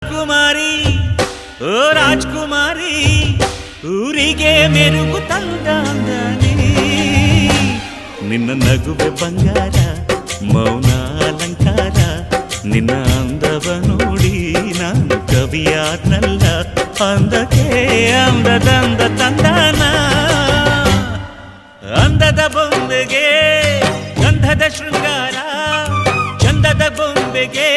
ರಾಜ್ಕುಮಾರಿ ಓ ರಾಜ್ಕುಮಾರಿ ಊರಿಗೆ ಮೆರುಗು ತಂದಾನಿ ನಿನ್ನ ನಗುವೆ ಬಂಗಾರ ಮೌನ ಅಲಂಕಾರ ನಿನ್ನ ಅಂದವ ನೋಡಿ ನಾನು ಕವಿಯಾದ್ನಲ್ಲ ಅಂದಕ್ಕೆ ಅಂದದಂದ ತಂದಾನ ಅಂದದ ಬೊಂಬೆಗೆ ಗಂಧದ ಶೃಂಗಾರ ಚಂದದ ಬೊಂಬೆಗೆ